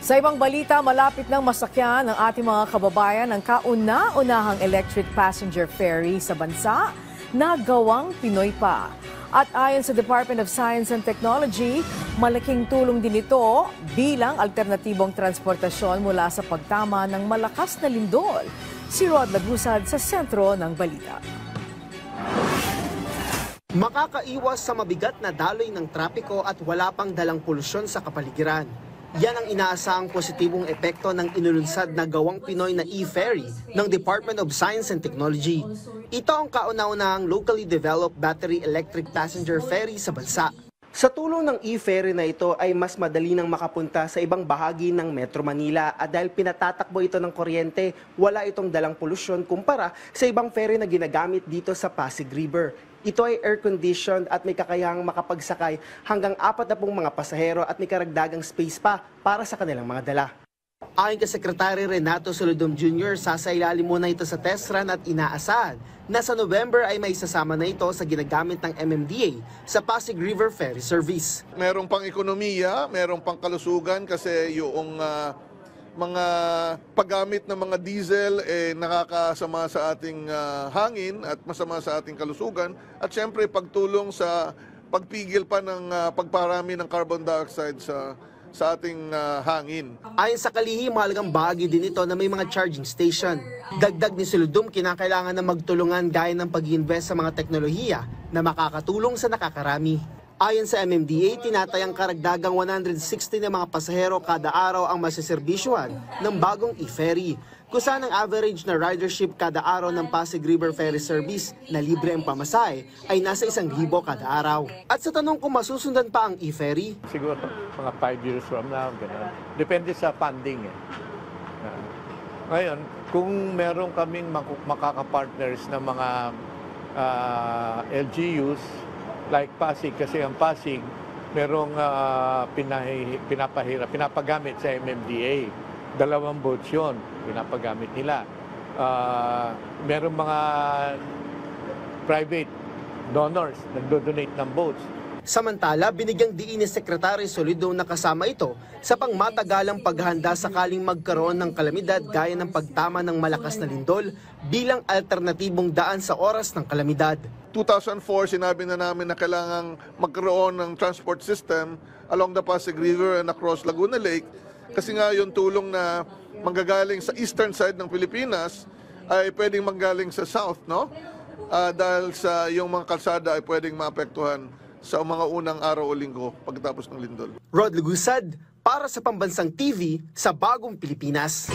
Sa ibang balita, malapit nang masakyan ng ating mga kababayan ang kauna-unahang electric passenger ferry sa bansa na gawang Pinoy pa. At ayon sa Department of Science and Technology, malaking tulong din ito bilang alternatibong transportasyon mula sa pagtama ng malakas na lindol. Si Rod Lagusad sa sentro ng balita. Makakaiwas sa mabigat na daloy ng trapiko at wala pang dalang polusyon sa kapaligiran. Yan ang inaasahang positibong epekto ng inulunsad na gawang Pinoy na e-ferry ng Department of Science and Technology. Ito ang kauna-unahang locally developed battery electric passenger ferry sa bansa. Sa tulong ng e-ferry na ito ay mas madali nang makapunta sa ibang bahagi ng Metro Manila at dahil pinatatakbo ito ng kuryente, wala itong dalang polusyon kumpara sa ibang ferry na ginagamit dito sa Pasig River. Ito ay air-conditioned at may kakayahang makapagsakay hanggang 40 mga pasahero at may karagdagang space pa para sa kanilang mga dala. Ayon kay Secretary Renato Solodom Jr., sasailalim muna ito sa test run at inaasahan na sa November ay may sasama na ito sa ginagamit ng MMDA sa Pasig River Ferry Service. Merong pang ekonomiya, merong pang kalusugan kasi yung mga paggamit ng mga diesel nakakasama sa ating hangin at masama sa ating kalusugan at syempre pagtulong sa pagpigil pa ng pagparami ng carbon dioxide sa ating hangin. Ayon sa kalihim, mahalagang bahagi din ito na may mga charging station. Dagdag ni Solodom, kinakailangan na magtulungan gaya ng pag-iinvest sa mga teknolohiya na makakatulong sa nakakarami. Ayon sa MMDA, tinatayang karagdagang 160 na mga pasahero kada araw ang masiserbisyuhan ng bagong e-ferry. Kung saan ang average na ridership kada araw ng Pasig River Ferry Service na libre ang pamasahe ay nasa 1,000 kada araw. At sa tanong kung masusundan pa ang e-ferry, siguro mga 5 years from now, gano'n. Depende sa funding. Ngayon, kung meron kaming makaka-partners na mga LGUs, like Pasig, kasi ang Pasig merong pinapagamit sa MMDA. 2 boats yun, pinapagamit nila. Merong mga private donors nagdo-donate ng boats. Samantala, binigyang diin ni Secretary Solidom na kasama ito sa pangmatagalang paghahanda sakaling magkaroon ng kalamidad gaya ng pagtama ng malakas na lindol bilang alternatibong daan sa oras ng kalamidad. 2004, sinabi na namin na kailangang magkaroon ng transport system along the Pasig River and across Laguna Lake kasi nga yung tulong na manggagaling sa eastern side ng Pilipinas ay pwedeng manggaling sa south, no? Dahil sa yung mga kalsada ay pwedeng maapektuhan sa mga unang araw o linggo pagkatapos ng lindol. Rod Lagusad para sa Pambansang TV sa Bagong Pilipinas.